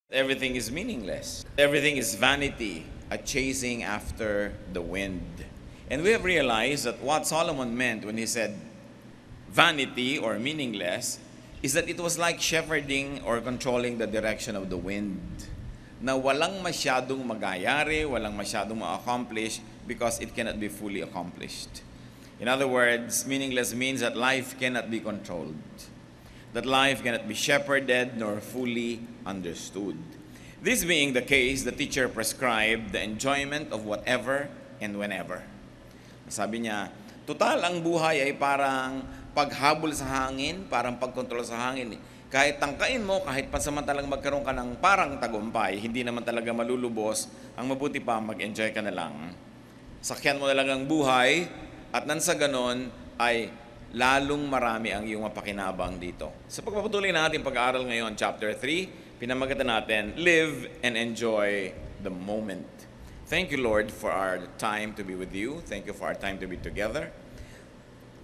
Everything is meaningless. Everything is vanity, a chasing after the wind. And we have realized that what Solomon meant when he said vanity or meaningless is that it was like shepherding or controlling the direction of the wind. Na walang masyadong magayari, walang masyadong ma-accomplish because it cannot be fully accomplished. In other words, meaningless means that life cannot be controlled, that life cannot be shepherded nor fully understood. This being the case, the teacher prescribed the enjoyment of whatever and whenever. Sabi niya, total ang buhay ay parang paghabol sa hangin, parang pagkontrol sa hangin. Kahit tangkain mo, kahit pansamantalang magkaroon ka ng parang tagumpay, hindi naman talaga malulubos, ang mabuti pa, mag-enjoy ka na lang. Sakyan mo na lang ang buhay, at nang sa ganon ay lalong marami ang iyong mapakinabang dito. Sa pagpapatuloy natin pag-aaral ngayon, chapter 3, pinamagatan natin, live and enjoy the moment. Thank you, Lord, for our time to be with you. Thank you for our time to be together.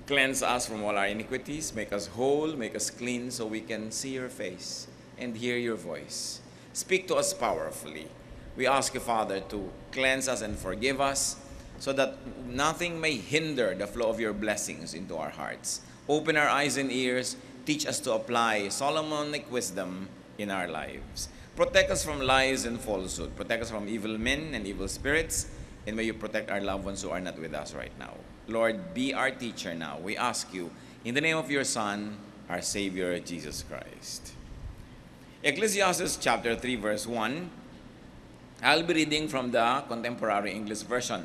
Cleanse us from all our iniquities. Make us whole, make us clean so we can see your face and hear your voice. Speak to us powerfully. We ask you, Father, to cleanse us and forgive us so that nothing may hinder the flow of your blessings into our hearts. Open our eyes and ears. Teach us to apply Solomonic wisdom in our lives. Protect us from lies and falsehood. Protect us from evil men and evil spirits. And may you protect our loved ones who are not with us right now. Lord, be our teacher now. We ask you, in the name of your Son, our Savior, Jesus Christ. Ecclesiastes chapter 3, verse 1. I'll be reading from the Contemporary English Version.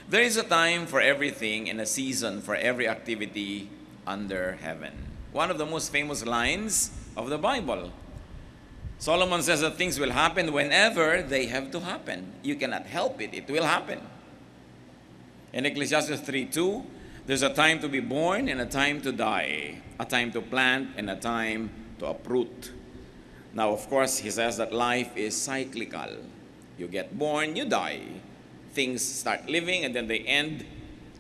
There is a time for everything and a season for every activity under heaven. One of the most famous lines of the Bible. Solomon says that things will happen whenever they have to happen. You cannot help it. It will happen. In Ecclesiastes 3:2, there's a time to be born and a time to die, a time to plant and a time to uproot. Now, of course, he says that life is cyclical. You get born, you die. Things start living and then they end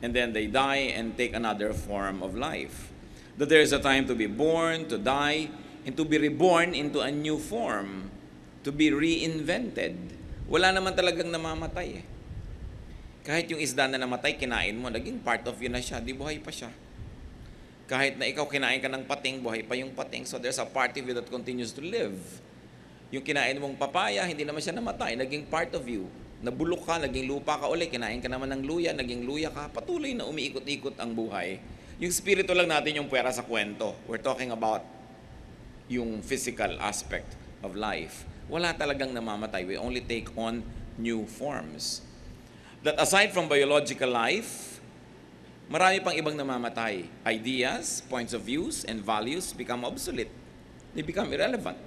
and then they die and take another form of life. That there is a time to be born, to die, and to be reborn into a new form, to be reinvented. Wala naman talagang namamatay eh. Kahit yung isda na namatay, kinain mo, naging part of you na siya, di buhay pa siya. Kahit na ikaw kinain ka ng pating, buhay pa yung pating. So there's a part of you that continues to live. Yung kinain mong papaya, hindi naman siya namatay, naging part of you. Nabulok ka, naging lupa ka uli, kinain ka naman ng luya, naging luya ka, patuloy na umiikot-ikot ang buhay. Yung spirito lang natin yung pwera sa kwento. We're talking about yung physical aspect of life. Wala talagang namamatay. We only take on new forms. That aside from biological life, marami pang ibang namamatay. Ideas, points of views, and values become obsolete. They become irrelevant.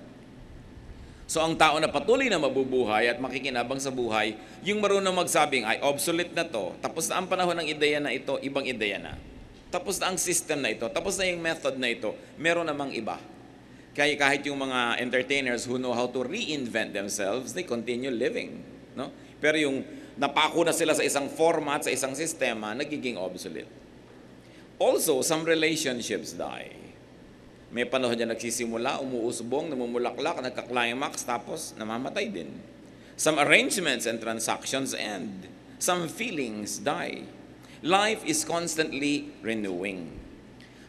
So ang tao na patuloy na mabubuhay at makikinabang sa buhay, yung marunong magsabing, ay obsolete na to, tapos na ang panahon ng ideya na ito, ibang ideya na. Tapos na ang system na ito, tapos na yung method na ito, meron namang iba. Kaya kahit yung mga entertainers who know how to reinvent themselves, they continue living. No? Pero yung napako na sila sa isang format, sa isang sistema, nagiging obsolete. Also, some relationships die. May panahon dyan nagsisimula, umuusbong, namumulaklak, nagka-climax, tapos namamatay din. Some arrangements and transactions end. Some feelings die. Life is constantly renewing.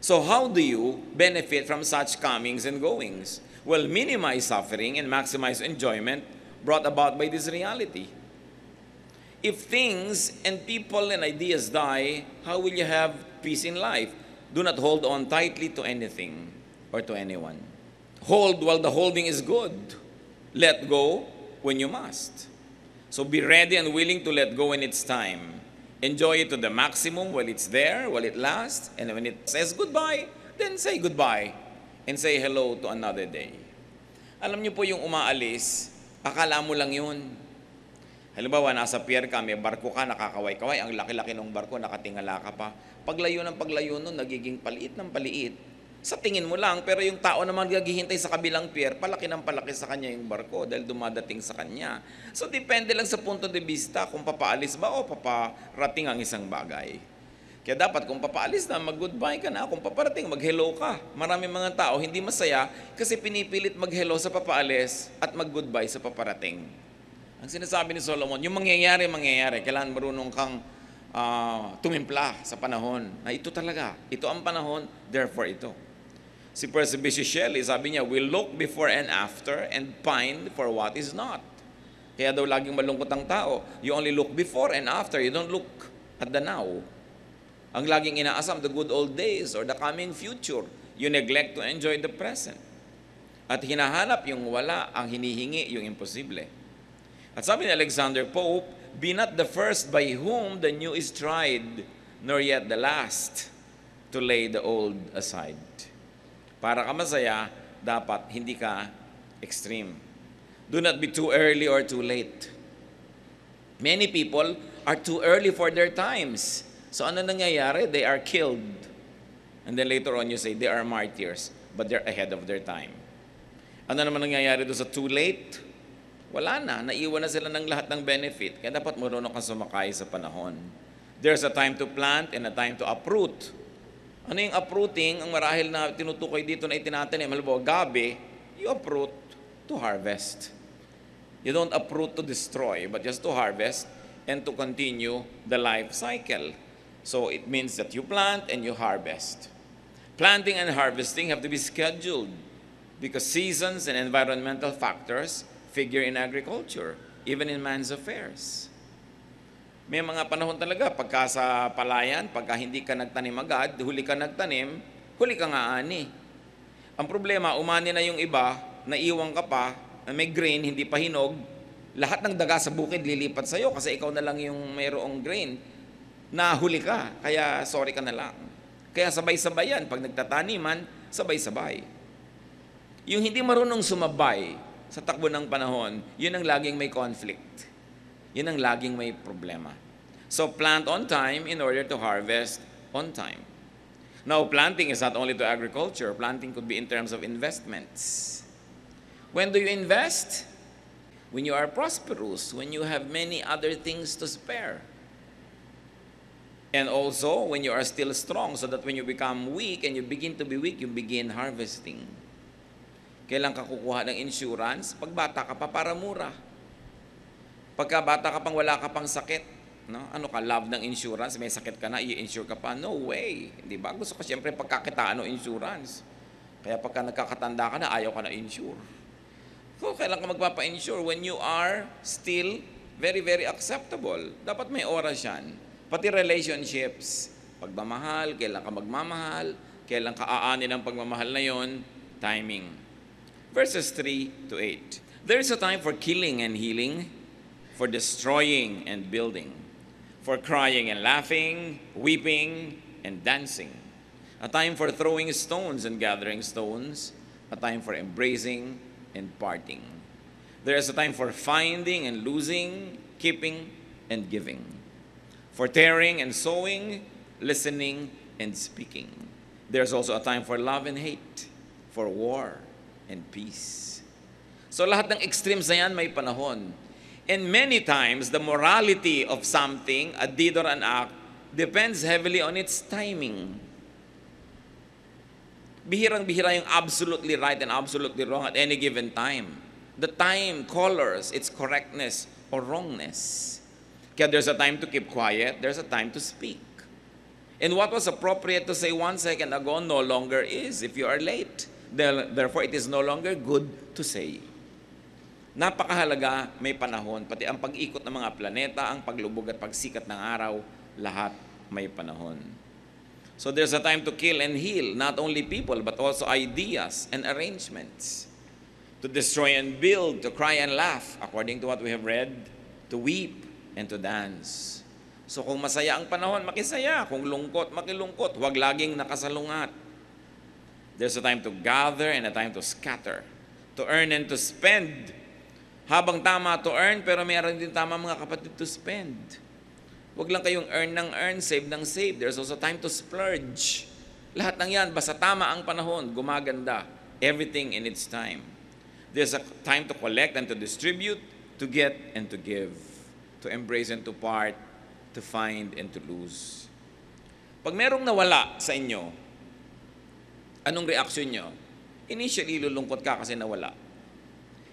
So how do you benefit from such comings and goings? Well, minimize suffering and maximize enjoyment brought about by this reality. If things and people and ideas die, how will you have peace in life? Do not hold on tightly to anything or to anyone. Hold while the holding is good. Let go when you must. So be ready and willing to let go when it's time. Enjoy it to the maximum while it's there, while it lasts, and when it says goodbye, then say goodbye and say hello to another day. Alam niyo po yung umaalis, akala mo lang yun. Halimbawa, nasa pier ka, may barko ka, nakakaway-kaway, ang laki-laki ng barko, nakatingala ka pa. Paglayo ng paglayo nun, nagiging paliit ng paliit. Sa tingin mo lang, pero yung tao naman naghihintay sa kabilang pier, palaki ng palaki sa kanya yung barko dahil dumadating sa kanya. So, depende lang sa punto de vista kung papaalis ba o paparating ang isang bagay. Kaya dapat kung papaalis na, mag-goodbye ka na. Kung paparating, mag-hello ka. Maraming mga tao hindi masaya kasi pinipilit mag-hello sa papaalis at mag-goodbye sa paparating. Ang sinasabi ni Solomon, yung mangyayari, kailangan marunong kang tumimpla sa panahon. Na ito talaga, ito ang panahon, therefore ito. Si Percy Bysshe Shelley, sabi niya, we look before and after and pine for what is not. Kaya daw laging malungkot ang tao. You only look before and after, you don't look at the now. Ang laging inaasam, the good old days or the coming future. You neglect to enjoy the present. At hinahanap yung wala, ang hinihingi yung imposible. At sabi ni Alexander Pope, be not the first by whom the new is tried, nor yet the last to lay the old aside. Para ka masaya, dapat hindi ka extreme. Do not be too early or too late. Many people are too early for their times. So ano nangyayari? They are killed. And then later on you say, they are martyrs, but they're ahead of their time. Ano naman nangyayari doon sa too late? Wala na. Naiwan na sila ng lahat ng benefit. Kaya dapat marunong kang sumakay sa panahon. There's a time to plant and a time to uproot. Ano yung uprooting? Ang marahil na tinutukoy dito na itinatanim. Halimbawa, gabi, you uproot to harvest. You don't uproot to destroy, but just to harvest and to continue the life cycle. So it means that you plant and you harvest. Planting and harvesting have to be scheduled because seasons and environmental factors figure in agriculture, even in man's affairs. May mga panahon talaga, pagka sa palayan, pagka hindi ka nagtanim agad, huli ka nagtanim, huli ka nga ani. Ang problema, umani na yung iba, naiwang ka pa, may grain, hindi pa hinog, lahat ng daga sa bukid lilipat sa'yo kasi ikaw na lang yung mayroong grain. Nahuli ka, kaya sorry ka na lang. Kaya sabay-sabay yan, pag nagtataniman, sabay-sabay. Yung hindi marunong sumabay sa takbo ng panahon, yun ang laging may conflict. Yun ang laging may problema. So plant on time in order to harvest on time. Now, planting is not only to agriculture. Planting could be in terms of investments. When do you invest? When you are prosperous, when you have many other things to spare. And also, when you are still strong, so that when you become weak and you begin to be weak, you begin harvesting. Kailan ka kukuha ng insurance? Pag bata ka pa, para mura. Pagka bata ka pang wala ka pang sakit, no? Ano ka, love ng insurance, may sakit ka na, i-insure ka pa? No way. Di ba? Gusto ko siyempre pagkakitaan ng insurance. Kaya pagka nagkakatanda ka na, ayaw ka na insure. So, kailan ka magpapa-insure? When you are still very, very acceptable. Dapat may oras yan. Pati relationships, pagmamahal, kailan ka magmamahal, kailan ka aanin ang pagmamahal na yon, timing. Verses 3 to 8. There is a time for killing and healing, for destroying and building, for crying and laughing, weeping and dancing. A time for throwing stones and gathering stones, a time for embracing and parting. There is a time for finding and losing, keeping and giving. For tearing and sowing, listening and speaking. There's also a time for love and hate, for war and peace. So lahat ng extremes na yan may panahon. And many times, the morality of something, a deed or an act, depends heavily on its timing. Bihirang-bihira yung absolutely right and absolutely wrong at any given time. The time colors its correctness or wrongness. Kaya there's a time to keep quiet, there's a time to speak. And what was appropriate to say 1 second ago no longer is if you are late. Therefore, it is no longer good to say. Napakahalaga, may panahon. Pati ang pag-ikot ng mga planeta, ang paglubog at pagsikat ng araw, lahat may panahon. So there's a time to kill and heal, not only people, but also ideas and arrangements. To destroy and build, to cry and laugh, according to what we have read, to weep and to dance. So kung masaya ang panahon, makisaya. Kung lungkot, makilungkot. Huwag laging nakasalungat. There's a time to gather and a time to scatter. To earn and to spend. Habang tama to earn, pero mayroon din tama mga kapatid to spend. Huwag lang kayong earn ng earn, save ng save. There's also time to splurge. Lahat ng yan, basta tama ang panahon, gumaganda. Everything in its time. There's a time to collect and to distribute, to get and to give. To embrace and to part, to find and to lose. Pag merong nawala sa inyo, anong reaksyon nyo? Initially, lulungkot ka kasi nawala.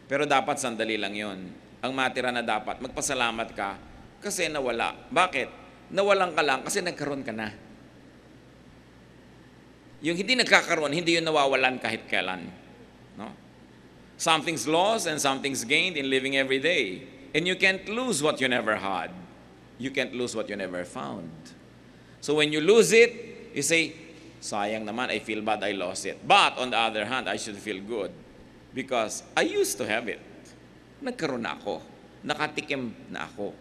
Pero dapat sandali lang yon. Ang matira na dapat, magpasalamat ka kasi nawala. Bakit? Nawalan ka lang kasi nagkaroon ka na. Yung hindi nagkakaroon, hindi yun nawawalan kahit kailan. No? Something's lost and something's gained in living every day. And you can't lose what you never had. You can't lose what you never found. So when you lose it, you say, sayang naman, I feel bad, I lost it. But on the other hand, I should feel good. Because I used to have it. Nagkaroon na ako. Nakatikim na ako.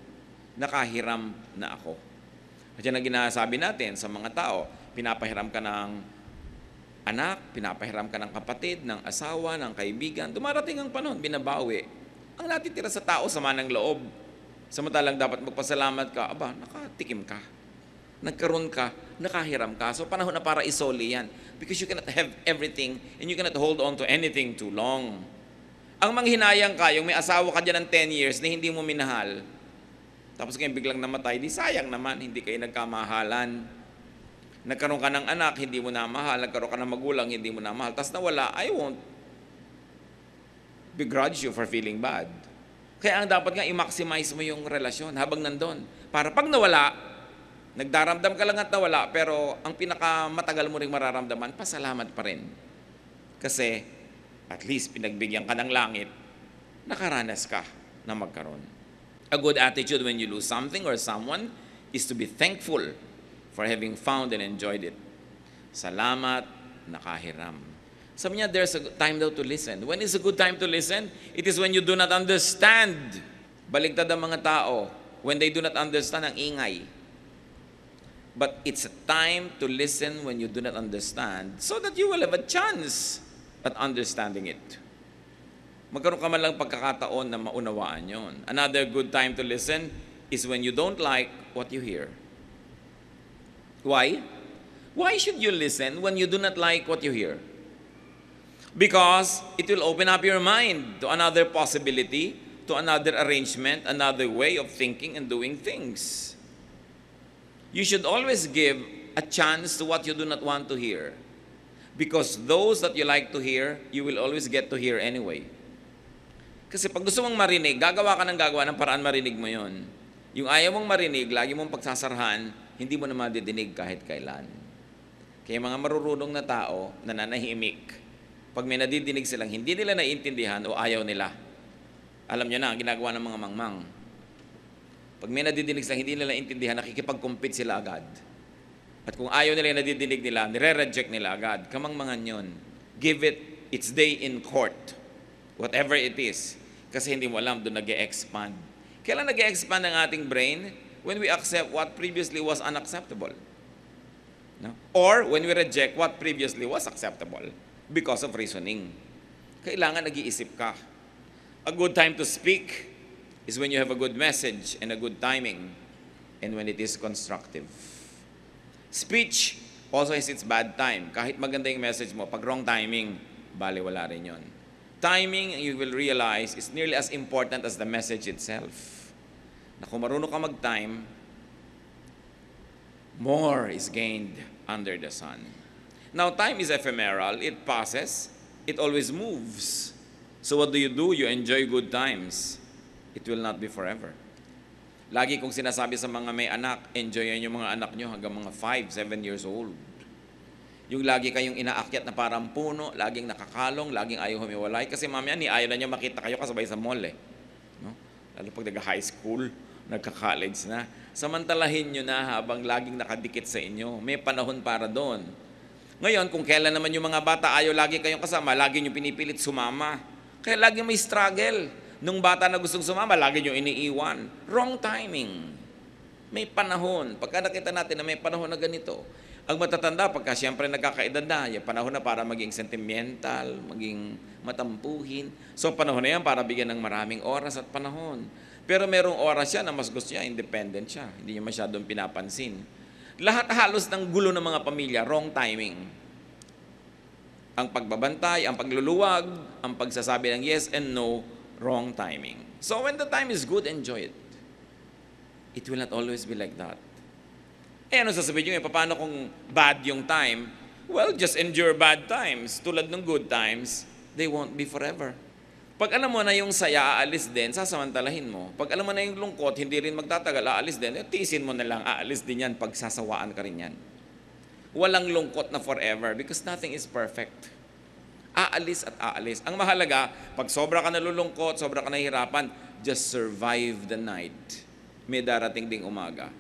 Nakahiram na ako. At yan ang ginasabi natin sa mga tao. Pinapahiram ka ng anak, pinapahiram ka ng kapatid, ng asawa, ng kaibigan. Dumarating ang panahon, binabawi. Ang natitira sa tao, sama ng loob. Samantalang dapat magpasalamat ka, nakatikim ka. Nagkaroon ka, nakahiram ka. So panahon na para isoli yan. Because you cannot have everything and you cannot hold on to anything too long. Ang manghinayang ka, yung may asawa ka dyan ng 10 years na hindi mo minahal, tapos kayo biglang namatay, di sayang naman, hindi kayo nagkamahalan. Nagkaroon ka ng anak, hindi mo na mahal. Nagkaroon ka ng magulang, hindi mo na mahal. Tapos nawala, I won't begrudge you for feeling bad. Kaya ang dapat nga, i-maximize mo yung relasyon habang nandun. Para pag nawala, nagdaramdam ka lang at nawala, pero ang pinakamatagal mo ring mararamdaman, pasalamat pa rin. Kasi, at least pinagbigyan ka ng langit, nakaranas ka na magkaroon. A good attitude when you lose something or someone is to be thankful for having found and enjoyed it. Salamat, nakahiram. Sabi niya, there's a time daw to listen. When is a good time to listen? It is when you do not understand. Baligtad ang mga tao. When they do not understand, ang ingay. But it's a time to listen when you do not understand so that you will have a chance at understanding it. Magkaroon ka man lang pagkakataon na maunawaan yon. Another good time to listen is when you don't like what you hear. Why? Why should you listen when you do not like what you hear? Because it will open up your mind to another possibility, to another arrangement, another way of thinking and doing things. You should always give a chance to what you do not want to hear. Because those that you like to hear, you will always get to hear anyway. Kasi pag gusto mong marinig, gagawa ka ng gagawa ng paraan marinig mo yon. Yung ayaw mong marinig, lagi mong pagsasarahan, hindi mo na madidinig kahit kailan. Kaya mga marurunong na tao, nananahimik. Pag may nadidinig silang hindi nila naiintindihan o ayaw nila, alam nyo na, ang ginagawa ng mga mangmang. Pag may nadidinig silang hindi nila naiintindihan, nakikipag-compete sila agad. At kung ayaw nila yung nadidinig nila, nire-reject nila agad. Kamangmangan yun. Give it its day in court. Whatever it is. Kasi hindi mo alam, doon nag-e-expand. Kailan nag-e-expand ang ating brain? When we accept what previously was unacceptable. No? Or when we reject what previously was acceptable because of reasoning. Kailangan nag-iisip ka. A good time to speak is when you have a good message and a good timing and when it is constructive. Speech also has its bad time. Kahit maganda yung message mo, pag wrong timing, baliwala rin yun. Timing, you will realize, is nearly as important as the message itself. Na kung marunong ka mag-time, more is gained under the sun. Now, time is ephemeral. It passes. It always moves. So what do? You enjoy good times. It will not be forever. Lagi kong sinasabi sa mga may anak, enjoyin yung mga anak nyo hanggang mga 5, 7 years old. Yung lagi kayong inaakyat na parang puno, laging nakakalong, laging ayaw humiwalay. Kasi mamaya, ayaw na nyo makita kayo kasabay sa mall eh. No? Lalo pag nag-high school, nagka-college na. Samantalahin nyo na habang laging nakadikit sa inyo. May panahon para doon. Ngayon, kung kailan naman yung mga bata ayaw lagi kayong kasama, lagi nyo pinipilit sumama. Kaya lagi may struggle. Nung bata na gustong sumama, lagi nyo iniiwan. Wrong timing. May panahon. Pagka nakita natin na may panahon na ganito, ang matatanda, pagka siyempre nagkakaedad na, yung panahon na para maging sentimental, maging matampuhin. So panahon na yan para bigyan ng maraming oras at panahon. Pero merong oras siya na mas gusto niya, independent siya. Hindi niya masyadong pinapansin. Lahat halos ng gulo ng mga pamilya, wrong timing. Ang pagbabantay, ang pagluluwag, ang pagsasabi ng yes and no, wrong timing. So when the time is good, enjoy it. It will not always be like that. Eh ano sasabihin nyo, paano kung bad yung time? Well, just endure bad times. Tulad ng good times, they won't be forever. Pag alam mo na yung saya, aalis din, sasamantalahin mo. Pag alam mo na yung lungkot, hindi rin magtatagal, aalis din, tiisin mo na lang, aalis din yan, pagsasawaan ka rin yan. Walang lungkot na forever because nothing is perfect. Aalis at aalis. Ang mahalaga, pag sobra ka nalulungkot, sobra ka nahihirapan, just survive the night. May darating ding umaga.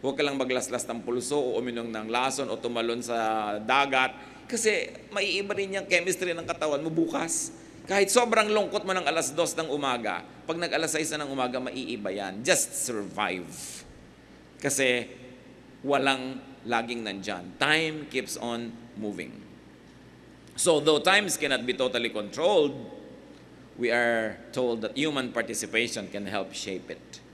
Huwag ka lang maglaslas ng pulso o uminom ng lason o tumalon sa dagat kasi maiiba rin yung chemistry ng katawan mo bukas. Kahit sobrang lungkot mo ng alas 2 ng umaga, pag nag-alas 6 ng umaga, maiiba yan. Just survive. Kasi walang laging nandyan. Time keeps on moving. So though times cannot be totally controlled, we are told that human participation can help shape it.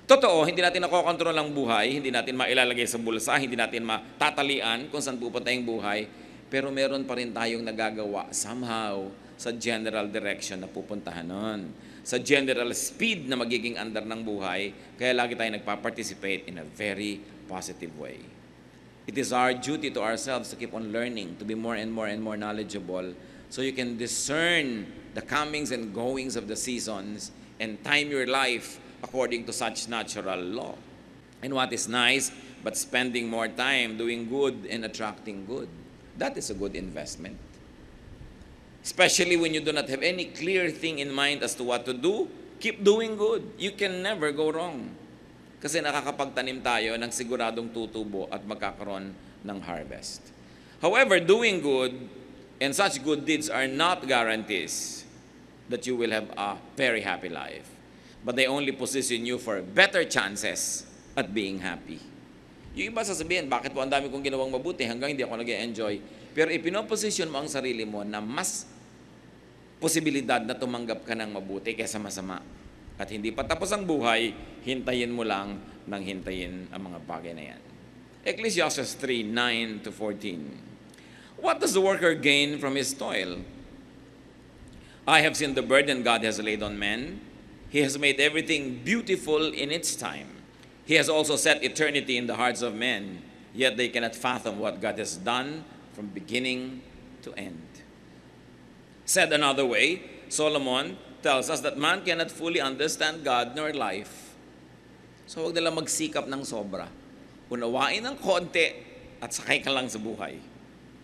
Totoo, hindi natin nakokontrol ang buhay, hindi natin mailalagay sa bulsa, hindi natin matatalian kung saan pupunta yung buhay, pero meron pa rin tayong nagagawa somehow sa general direction na pupuntahan nun. Sa general speed na magiging andar ng buhay, kaya lagi tayong nagpa-participate in a very positive way. It is our duty to ourselves to keep on learning, to be more and more and more knowledgeable, so you can discern the comings and goings of the seasons and time your life according to such natural law. And what is nice, but spending more time doing good and attracting good. That is a good investment. Especially when you do not have any clear thing in mind as to what to do, keep doing good. You can never go wrong. Kasi nakakapagtanim tayo ng siguradong tutubo at magkakaroon ng harvest. However, doing good and such good deeds are not guarantees that you will have a very happy life. But they only position you for better chances at being happy. Yung iba sasabihin, bakit po ang dami kong ginawang mabuti hanggang hindi ako nag-enjoy? Pero ipinoposisyon mo ang sarili mo na mas posibilidad na tumanggap ka ng mabuti kaysa masama. At hindi pa tapos ang buhay, hintayin mo lang nang hintayin ang mga bagay na yan. Ecclesiastes 3:9-14. What does the worker gain from his toil? I have seen the burden God has laid on men. He has made everything beautiful in its time. He has also set eternity in the hearts of men, yet they cannot fathom what God has done from beginning to end. Said another way, Solomon tells us that man cannot fully understand God nor life. So huwag nila magsikap ng sobra. Unawain ng konti at sakay ka lang sa buhay.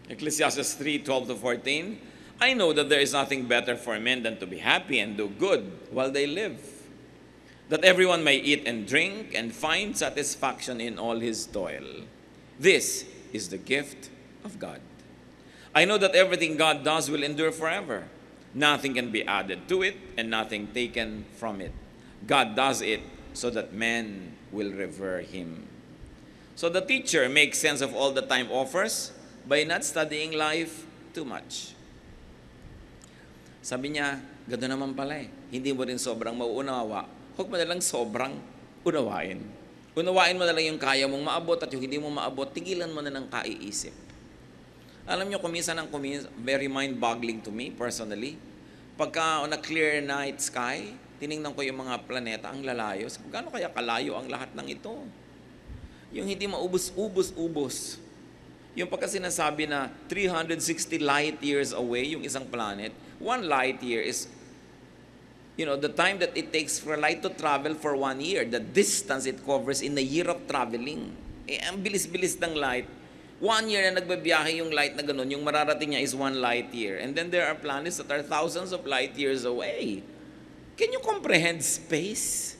Ecclesiastes 3:12-14, I know that there is nothing better for men than to be happy and do good while they live, that everyone may eat and drink and find satisfaction in all his toil. This is the gift of God. I know that everything God does will endure forever. Nothing can be added to it and nothing taken from it. God does it so that men will revere him. So the teacher makes sense of all the time offers by not studying life too much. Sabi niya, gano'n naman pala eh. Hindi mo rin sobrang mauunawa. Huwag mo na lang sobrang unawain. Unawain mo na lang yung kaya mong maabot at yung hindi mo maabot, tigilan mo na ng kaiisip. Alam niyo, kuminsan very mind-boggling to me personally. Pagka on a clear night sky, tiningnan ko yung mga planeta, ang lalayo. Gaano kaya kalayo ang lahat ng ito? Yung hindi maubos-ubos-ubos. Yung pagka sinasabi na 360 light years away yung isang planet, 1 light year is, the time that it takes for light to travel for 1 year, the distance it covers in a year of traveling. Ang bilis-bilis ng light. 1 year na nagbabiyahe yung light na ganun, yung mararating niya is 1 light year. And then there are planets that are thousands of light years away. Can you comprehend space?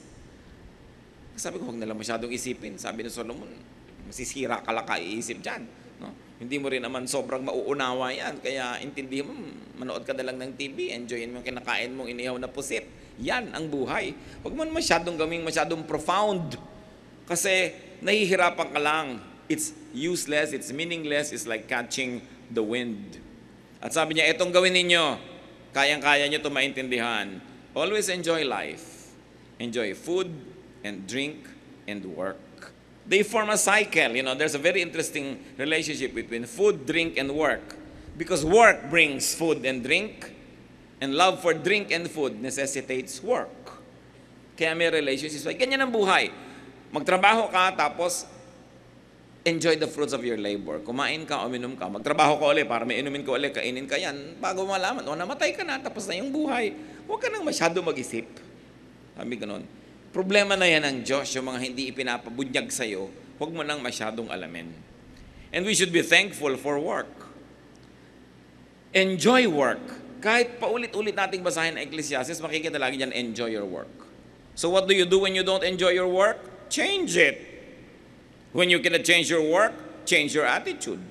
Sabi ko, huwag na lang masyadong isipin. Sabi ni Solomon, masisira ka lang kaiisip dyan. No? Hindi mo rin naman sobrang mauunawa yan. Kaya intindihin mo, manood ka na lang ng TV, enjoyin mo yung kinakain mong inihaw na pusit. Yan ang buhay. Huwag mo masyadong gawing masyadong profound. Kasi nahihirapan ka lang. It's useless, it's meaningless, it's like catching the wind. At sabi niya, etong gawin ninyo, kayang-kaya nyo ito maintindihan. Always enjoy life. Enjoy food and drink and work. They form a cycle. There's a very interesting relationship between food, drink, and work. Because work brings food and drink, and love for drink and food necessitates work. Kaya may relationships. Ganyan ang buhay. Magtrabaho ka, tapos Enjoy the fruits of your labor. Kumain ka, uminom ka, magtrabaho ka ulit para may inumin ka ulit, kainin ka yan, bago malaman, namatay ka na, tapos na yung buhay. Huwag ka nang masyado mag-isip. Sabi ganun. Problema na yan ng Diyos, yung mga hindi ipinapabunyag sa'yo, huwag mo nang masyadong alamin. And we should be thankful for work. Enjoy work. Kahit paulit-ulit nating basahin ang Ecclesiastes, makikita lagi dyan, enjoy your work. So what do you do when you don't enjoy your work? Change it. When you cannot change your work, change your attitude.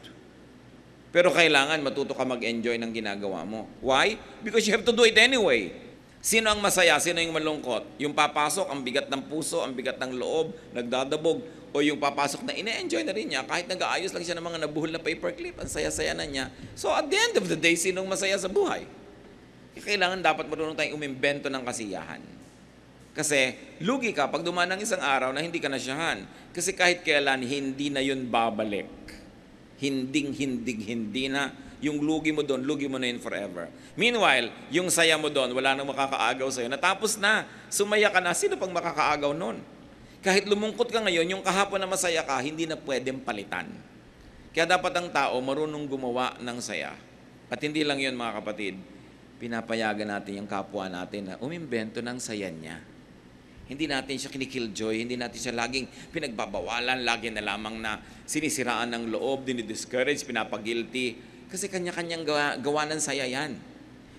Pero kailangan matuto ka mag-enjoy ng ginagawa mo. Why? Because you have to do it anyway. Sino ang masaya? Sino yung malungkot? Yung papasok, ang bigat ng puso, ang bigat ng loob, nagdadabog, o yung papasok na ine-enjoy na rin niya, kahit nag-aayos lang siya ng mga nabuhol na paperclip, ang saya-saya na niya. So at the end of the day, sinong masaya sa buhay? Kailangan dapat marunong tayong umimbento ng kasiyahan. Kasi lugi ka pag dumaan ng isang araw na hindi ka nasyahan. Kasi kahit kailan, hindi na yun babalik. Hindi na. Yung lugi mo doon, lugi mo na yun forever. Meanwhile, yung saya mo doon, wala nang makakaagaw sa'yo. Natapos na, sumaya ka na, sino pang makakaagaw noon? Kahit lumungkot ka ngayon, yung kahapon na masaya ka, hindi na pwedeng palitan. Kaya dapat ang tao marunong gumawa ng saya. At hindi lang yun, mga kapatid, pinapayagan natin yung kapwa natin na umimbento ng saya niya. Hindi natin siya kinikilljoy, hindi natin siya laging pinagbabawalan, lagi na lamang na sinisiraan ng loob, dinidiscourage, pinapagilty. Kasi kanya-kanyang gawa ng saya yan.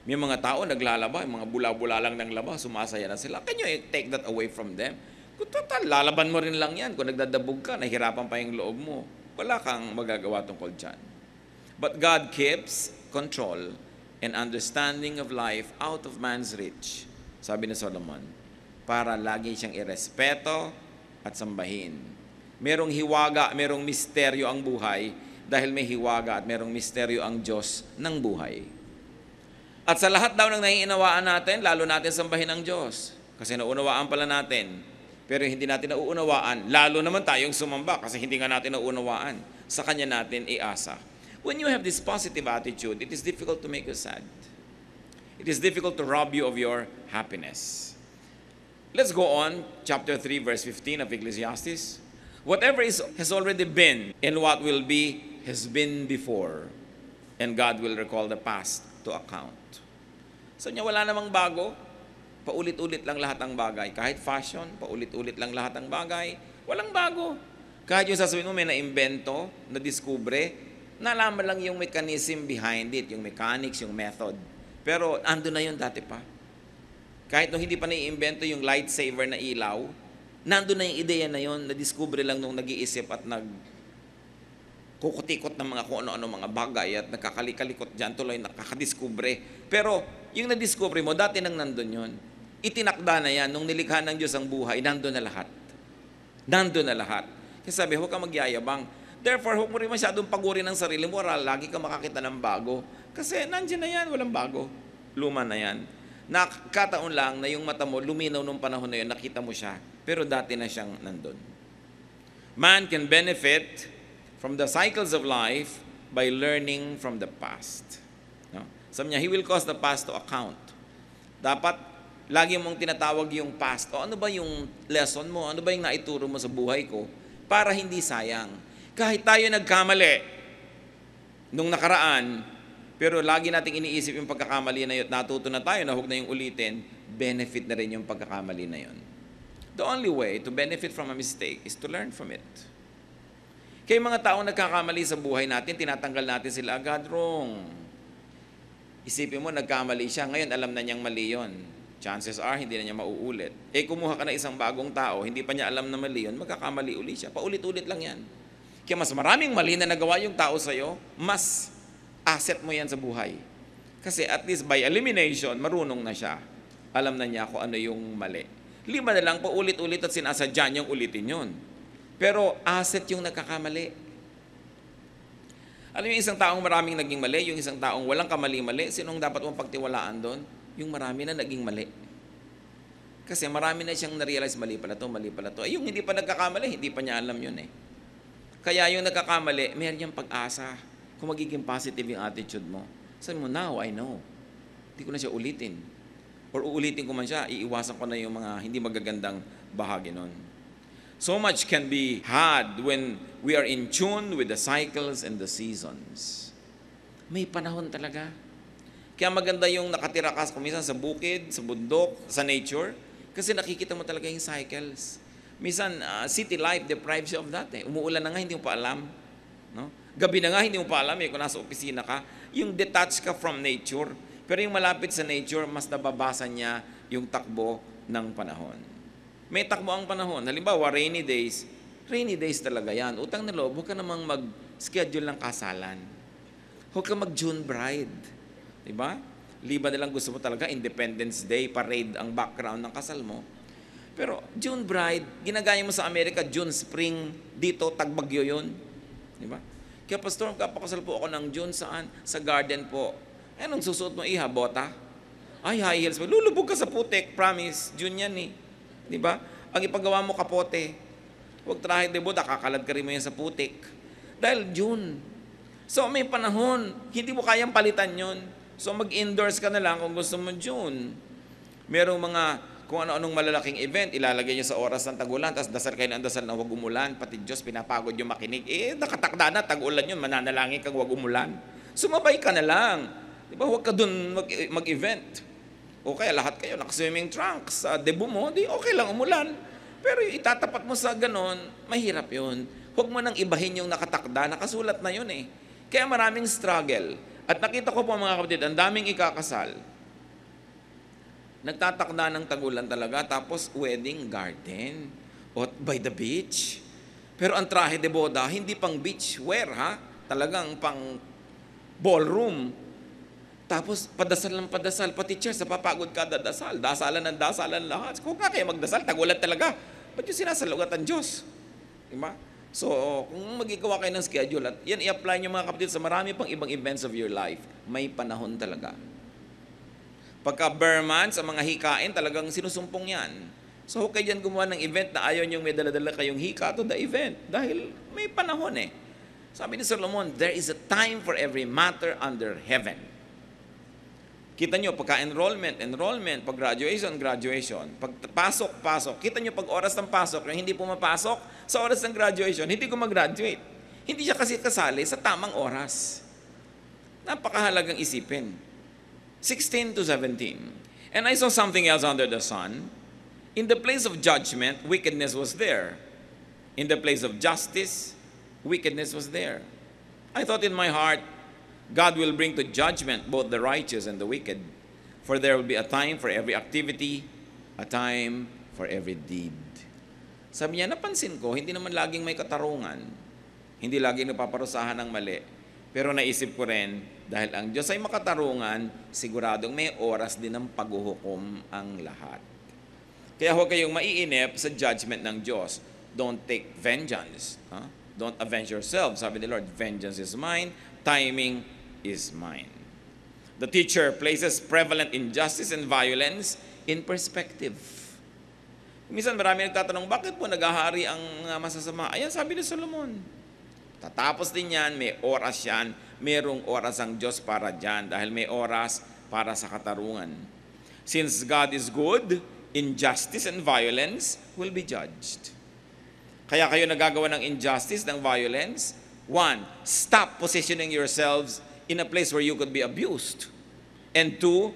May mga tao naglalaba, mga bula-bula lang ng laba, sumasaya na sila. Can you take that away from them? Kung total, lalaban mo rin lang yan. Kung nagdadabog ka, nahihirapan pa yung loob mo. Wala kang magagawa tungkol dyan. But God keeps control and understanding of life out of man's reach. Sabi ni Solomon, para lagi siyang irespeto at sambahin. Merong hiwaga, merong misteryo ang buhay dahil may hiwaga at merong misteryo ang Diyos ng buhay. At sa lahat daw ng naiinawaan natin, lalo natin sambahin ang Diyos. Kasi naunawaan pala natin. Pero hindi natin nauunawaan, lalo naman tayong sumamba kasi hindi nga natin nauunawaan. Sa Kanya natin iasa. When you have this positive attitude, it is difficult to make you sad. It is difficult to rob you of your happiness. Let's go on, chapter 3, verse 15 of Ecclesiastes. Whatever has already been and what will be has been before, and God will recall the past to account. So niya wala namang bago, paulit-ulit lang lahat ng bagay. Kahit fashion, paulit-ulit lang lahat ng bagay, walang bago. Kahit yung sasabihin mo may na-imbento, na-discover, nalaman lang yung mechanism behind it, yung mechanics, yung method. Pero ando na yun dati pa. Kahit nung hindi pa naiimbento yung lightsaber na ilaw, nandun na yung ideya na yun, na-discover lang nung nag-iisip at nagkukutikot ng mga kung ano-ano mga bagay at nagkakalikalikot dyan, tuloy nakakadiscover. Pero yung na-discover mo, dati nang nandun yun. Itinakda na yan, nung nilikha ng Diyos ang buhay, nandun na lahat. Nandun na lahat. Kaya sabi, huwag ka magyayabang. Therefore, huwag mo rin masyadong pagurin ng sarili mo, lagi ka makakita ng bago. Kasi nandiyan na yan, walang bago. Luma na yan. Nakataon lang na yung mata mo, luminaw nung panahon na yun, nakita mo siya, pero dati na siyang nandun. Man can benefit from the cycles of life by learning from the past. No? Sabi niya, He will cause the past to account. Dapat, lagi mong tinatawag yung past. O ano ba yung lesson mo? Ano ba yung naituro mo sa buhay ko? Para hindi sayang. Kahit tayo nagkamali nung nakaraan, pero lagi nating iniisip yung pagkakamali na yun, natuto na tayo na huwag na yung ulitin, benefit na rin yung pagkakamali na yun. The only way to benefit from a mistake is to learn from it. Kaya mga taong nagkakamali sa buhay natin, tinatanggal natin sila agad, wrong. Isipin mo, nagkamali siya, ngayon alam na niyang mali yun. Chances are, hindi na niya mauulit. Kumuha ka na isang bagong tao, hindi pa niya alam na mali yun, magkakamali uli siya. Paulit-ulit lang yan. Kaya mas maraming mali na nagawa yung tao sa'yo, mas asset mo yan sa buhay. Kasi at least by elimination, marunong na siya. Alam na niya kung ano yung mali. 5 na lang, paulit-ulit at sinasadya niyang ulitin yun. Pero asset yung nagkakamali. Alam yung isang taong maraming naging mali, yung isang taong walang kamali-mali, sinong dapat mong pagtiwalaan doon? Yung marami na naging mali. Kasi marami na siyang na-realize, mali pala to, mali pala to. Yung hindi pa nagkakamali, hindi pa niya alam yun eh. Kaya yung nagkakamali, meron niyang pag-asa. Kung magiging positive yung attitude mo, sabi mo, now I know. Hindi ko na siya ulitin. Or uulitin ko man siya, iiwasan ko na yung mga hindi magagandang bahagi nun. So much can be had when we are in tune with the cycles and the seasons. May panahon talaga. Kaya maganda yung nakatira ka minsan sa bukid, sa bundok, sa nature, kasi nakikita mo talaga yung cycles. Minsan, city life deprives you of that. Umuulan na nga, hindi mo pa alam. No? Gabi na nga, hindi mo pa alam kung nasa opisina ka. Yung detached ka from nature. Pero yung malapit sa nature, mas nababasa niya yung takbo ng panahon. May takbo ang panahon. Halimbawa, rainy days talaga yan. Utang na loob, huwag ka namang mag-schedule ng kasalan. Huwag ka mag-June bride. Diba? Liba nilang gusto mo talaga, Independence Day, parade ang background ng kasal mo. Pero June bride, ginagaya mo sa Amerika, June spring, dito, tagbagyo yun. Diba? Kaya pastor, kapakasal po ako ng June saan? Sa garden po. Anong susuot mo, iha? Bota? Ay, high heels mo. Lulubog ka sa putik, promise. June yan eh. Di ba? Ang ipagawa mo kapote. Huwag trahe de boda, kakalad ka rin mo yan sa putik. Dahil June. So may panahon, hindi mo kayang palitan yun. So mag-indoors ka na lang kung gusto mo June. Merong mga, kung ano-anong malalaking event, ilalagay niyo sa oras ng tag-ulan, tapos dasal kayo ng dasal na huwag umulan, pati Diyos pinapagod yung makinig. Nakatakda na, tag-ulan yun, mananalangin kang huwag umulan. Sumabay ka na lang. Di ba? Huwag ka dun mag-event. O kaya lahat kayo naka-swimming trunks sa debut mo, di okay lang umulan. Pero itatapat mo sa ganon, mahirap yun. Huwag mo nang ibahin yung nakatakda, nakasulat na yun eh. Kaya maraming struggle. At nakita ko po mga kapatid, ang daming ikakasal. Nagtatakda ng tagulan talaga, tapos wedding garden o by the beach. Pero ang trahe de boda, hindi pang beach wear ha, talagang pang ballroom. Tapos, padasal ng padasal, pati church, napapagod ka dadasal. Dasalan ng dasalan lahat. Kung nga kayo magdasal, tagulan talaga. Ba't yung sinasalugat ang Diyos? Diba? So, kung magigawa kayo ng schedule, at yan i-apply nyo mga kapatid sa marami pang ibang events of your life, may panahon talaga. Pagka Burman, sa mga hikain, talagang sinusumpong yan. So, huwag kayo dyan gumawa ng event na ayaw nyo may dala-dala kayong hika to the event. Dahil may panahon eh. Sabi ni Solomon, there is a time for every matter under heaven. Kita nyo, pagka-enrollment, pag graduation, pag pasok. Kita nyo, pag oras ng pasok, yung hindi pumapasok, sa oras ng graduation, hindi ko mag-graduate. Hindi siya kasi kasali sa tamang oras. Napakahalagang isipin. 16 to 17. And I saw something else under the sun. In the place of judgment, wickedness was there. In the place of justice, wickedness was there. I thought in my heart, God will bring to judgment both the righteous and the wicked. For there will be a time for every activity, a time for every deed. Sabi niya, napansin ko, hindi naman laging may katarungan. Hindi laging napaparusahan ng mali. Pero naisip ko rin, dahil ang Diyos ay makatarungan, siguradong may oras din ng paghuhukom ang lahat. Kaya huwag kayong maiinip sa judgment ng Diyos. Don't take vengeance. Don't avenge yourself. Sabi ni Lord, vengeance is mine, timing is mine. The teacher places prevalent injustice and violence in perspective. Minsan marami nagtatanong, bakit po naghahari ang masasama? Ayan, sabi ni Solomon. Tatapos din yan, may oras yan, merong oras ang Diyos para dyan dahil may oras para sa katarungan. Since God is good, injustice and violence will be judged. Kaya kayo nagagawa ng injustice, ng violence. 1, stop positioning yourselves in a place where you could be abused. And 2,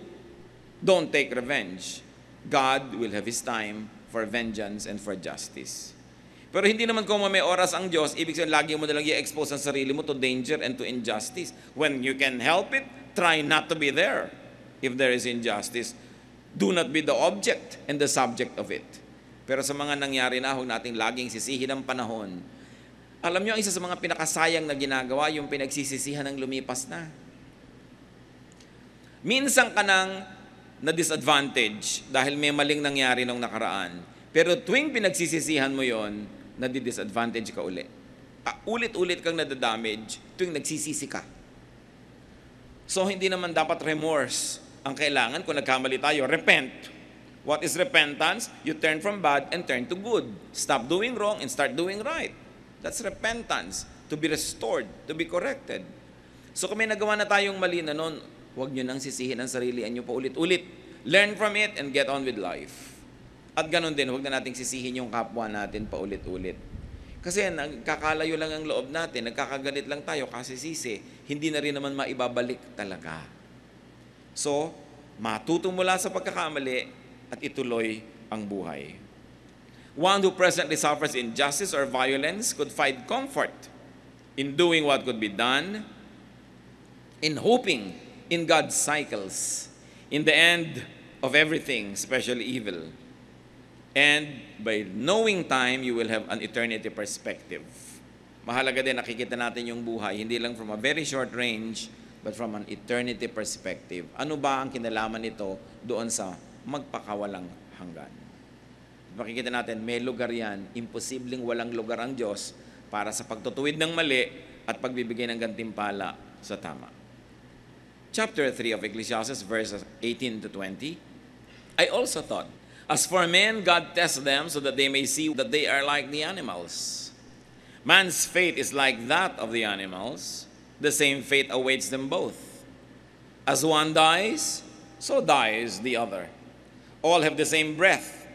don't take revenge. God will have His time for vengeance and for justice. Pero hindi naman kung may oras ang Diyos, ibig sabihin lagi mo nalang i-expose ang sarili mo to danger and to injustice. When you can help it, try not to be there. If there is injustice, do not be the object and the subject of it. Pero sa mga nangyari na, huwag nating laging sisihin ang panahon. Alam nyo, ang isa sa mga pinakasayang na ginagawa, yung pinagsisisihan ng lumipas na. Minsan ka nang na-disadvantage dahil may maling nangyari nung nakaraan. Pero tuwing pinagsisisihan mo yon, nadi-disadvantage ka uli. Ulit-ulit kang nadadamage tuwing nagsisisi ka. So, hindi naman dapat remorse ang kailangan. Kung nagkamali tayo, repent. What is repentance? You turn from bad and turn to good. Stop doing wrong and start doing right. That's repentance. To be restored, to be corrected. So kung may nagawa na tayong mali na noon, huwag nyo nang sisihin ang sarili nyo pa ulit-ulit. Learn from it and get on with life. At ganun din, huwag na nating sisihin yung kapwa natin paulit-ulit. Kasi nagkakalayo lang ang loob natin, nagkakagalit lang tayo kasi sisi, hindi na rin naman maibabalik talaga. So, matuto mula sa pagkakamali at ituloy ang buhay. One who presently suffers injustice or violence could find comfort in doing what could be done, in hoping in God's cycles, in the end of everything, especially evil. And by knowing time, you will have an eternity perspective. Mahalaga din, nakikita natin yung buhay, hindi lang from a very short range, but from an eternity perspective. Ano ba ang kinalaman nito doon sa magpakawalang hanggan? Makikita natin, may lugar yan, imposibleng walang lugar ang Diyos para sa pagtutuwid ng mali at pagbibigay ng gantimpala sa tama. Chapter 3 of Ecclesiastes, verses 18 to 20. I also thought, as for men, God tests them so that they may see that they are like the animals. Man's fate is like that of the animals. The same fate awaits them both. As one dies, so dies the other. All have the same breath.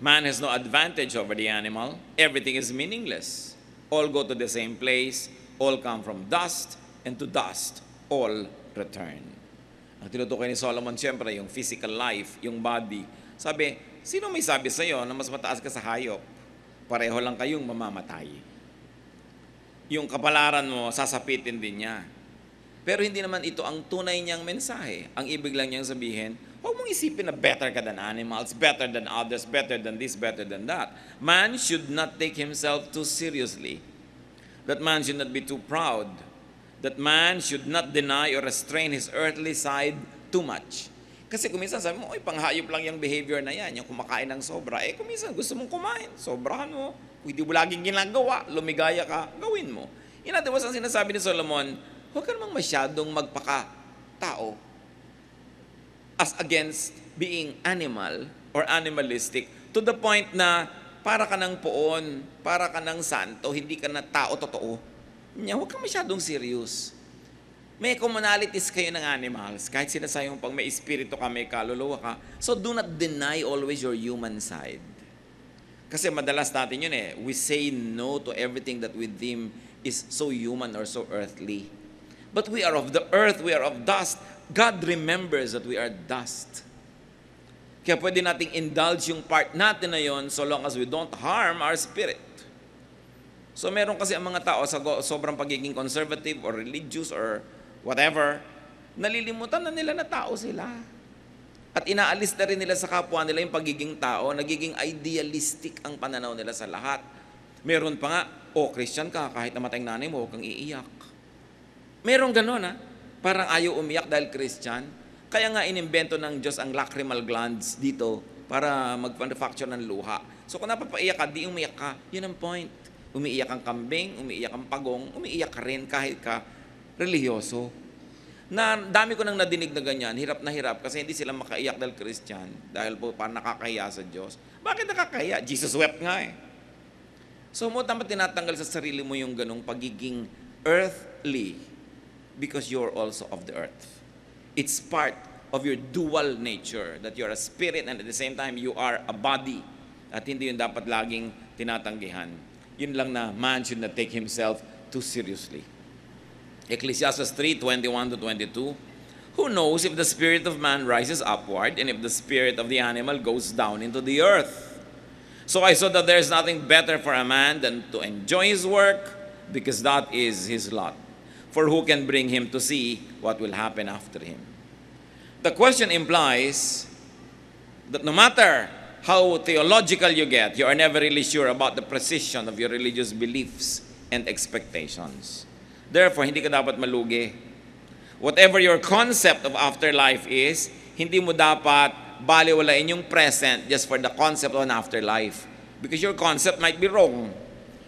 Man has no advantage over the animal. Everything is meaningless. All go to the same place. All come from dust, and to dust all return. Ang tinutukoy ni Solomon, siyempre, yung physical life, yung body. Sabi, sino may sabi sa iyo na mas mataas ka sa hayop? Pareho lang kayong mamamatay. Yung kapalaran mo, sasapitin din niya. Pero hindi naman ito ang tunay niyang mensahe. Ang ibig lang niyang sabihin, huwag mong isipin na better ka than animals, better than others, better than this, better than that. Man should not take himself too seriously. That man should not be too proud. That man should not deny or restrain his earthly side too much. Kasi kung minsan sabi mo, oy, panghayop lang yung behavior na yan, yung kumakain ng sobra. Kung minsan gusto mong kumain, sobrahan mo. Kung hindi mo laging ginagawa, lumigaya ka, gawin mo. In other words, ang sinasabi ni Solomon, huwag ka namang masyadong magpaka-tao as against being animal or animalistic to the point na para ka ng poon, para ka ng santo, hindi ka na tao totoo. Huwag ka masyadong serious. May commonalities kayo ng animals. Kahit sinasayang pang may espiritu ka, may kaluluwa ka. So do not deny always your human side. Kasi madalas natin yun eh. We say no to everything that we deem is so human or so earthly. But we are of the earth, we are of dust. God remembers that we are dust. Kaya pwede nating indulge yung part natin na yun so long as we don't harm our spirit. So meron kasi ang mga tao sa sobrang pagiging conservative or religious or whatever, nalilimutan na nila na tao sila. At inaalis na rin nila sa kapwa nila yung pagiging tao, nagiging idealistic ang pananaw nila sa lahat. Meron pa nga, Christian ka, kahit namatay ang nanay mo, huwag kang iiyak. Meron gano'n parang ayaw umiyak dahil Christian. Kaya nga inimbento ng Diyos ang lacrimal glands dito para mag-manufacture ng luha. So kung napapaiyak ka, di umiyak ka. Yun ang point. Umiiyak ang kambing, umiiyak ang pagong, umiiyak ka rin kahit ka reliyoso. Na dami ko nang nadinig na ganyan, hirap na hirap kasi hindi sila makaiyak dahil Christian, dahil po parang nakakahiya sa Diyos. Bakit nakakahiya? Jesus wept nga eh. So mo dapat tinatanggal sa sarili mo yung ganong pagiging earthly because you're also of the earth. It's part of your dual nature, that you're a spirit and at the same time you are a body. At hindi yun dapat laging tinatanggihan. Yun lang na man should not take himself too seriously. Ecclesiastes 3:21 to 22. Who knows if the spirit of man rises upward and if the spirit of the animal goes down into the earth? So I saw that there is nothing better for a man than to enjoy his work because that is his lot. For who can bring him to see what will happen after him? The question implies that no matter how theological you get, you are never really sure about the precision of your religious beliefs and expectations. Therefore, hindi ka dapat malugi. Whatever your concept of afterlife is, hindi mo dapat baliwalain yung present just for the concept of an afterlife. Because your concept might be wrong.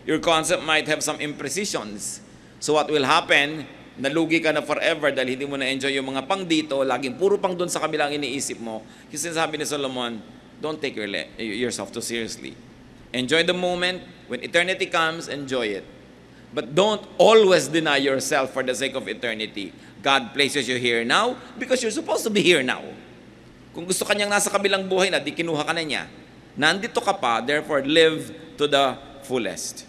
Your concept might have some imprecisions. So what will happen, nalugi ka na forever dahil hindi mo na-enjoy yung mga pang dito, laging puro pang doon sa kabilang iniisip mo. Kasi sinasabi ni Solomon, don't take yourself too seriously. Enjoy the moment. When eternity comes, enjoy it. But don't always deny yourself for the sake of eternity. God places you here now because you're supposed to be here now. Kung gusto kanyang nasa kabilang buhay na, di kinuha ka na niya. Nandito ka pa, therefore live to the fullest.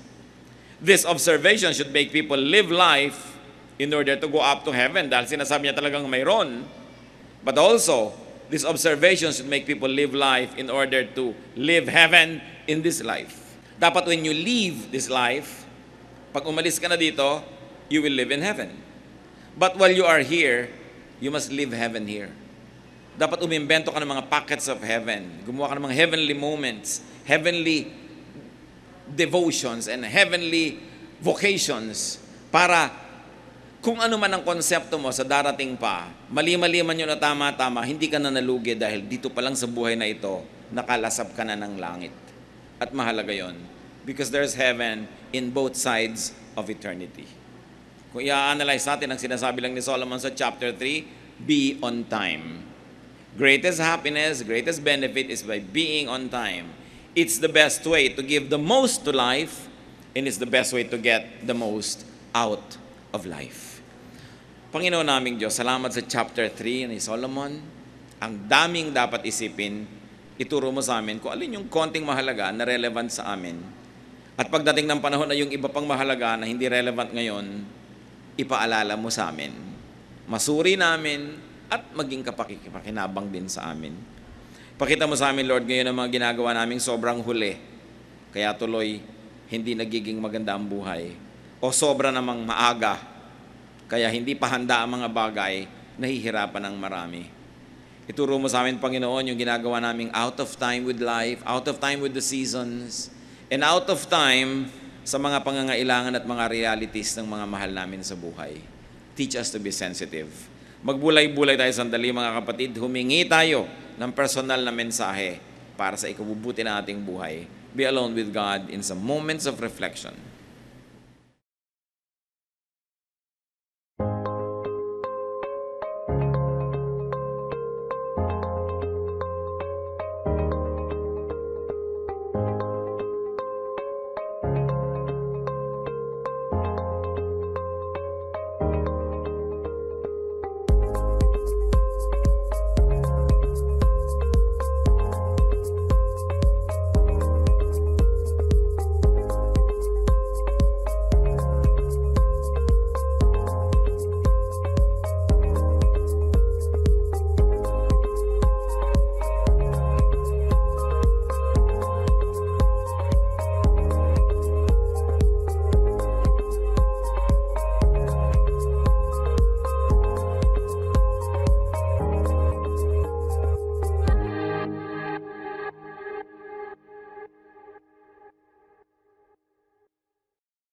This observation should make people live life in order to go up to heaven, dahil sinasabi niya talagang mayroon. But also, this observation should make people live life in order to live heaven in this life. Dapat when you leave this life, pag umalis ka na dito, you will live in heaven. But while you are here, you must live heaven here. Dapat umimbento ka ng mga pockets of heaven. Gumawa ka ng mga heavenly moments, heavenly devotions, and heavenly vocations para kung ano man ang konsepto mo sa darating pa, mali-mali man yun na tama-tama, hindi ka na nalugi dahil dito pa lang sa buhay na ito, nakalasap ka na ng langit. At mahalaga yon because there's heaven in both sides of eternity. Kung i-analyze natin ang sinasabi lang ni Solomon sa chapter 3, be on time. Greatest happiness, greatest benefit is by being on time. It's the best way to give the most to life, and it's the best way to get the most out of life. Panginoon naming Diyos, salamat sa chapter 3 ni Solomon. Ang daming dapat isipin, ituro mo sa amin kung alin yung konting mahalaga na relevant sa amin. At pagdating ng panahon na yung iba pang mahalaga na hindi relevant ngayon, ipaalala mo sa amin. Masuri namin at maging kapakikinabang din sa amin. Pakita mo sa amin, Lord, ngayon ang mga ginagawa naming sobrang huli, kaya tuloy hindi nagiging maganda ang buhay. O sobra namang maaga, kaya hindi pa handa ang mga bagay, nahihirapan ang marami. Ituro mo sa amin, Panginoon, yung ginagawa naming out of time with life, out of time with the seasons, and out of time sa mga pangangailangan at mga realities ng mga mahal namin sa buhay. Teach us to be sensitive. Magbulay-bulay tayo sandali, mga kapatid. Humingi tayo ng personal na mensahe para sa ikabubuti ng ating buhay. Be alone with God in some moments of reflection.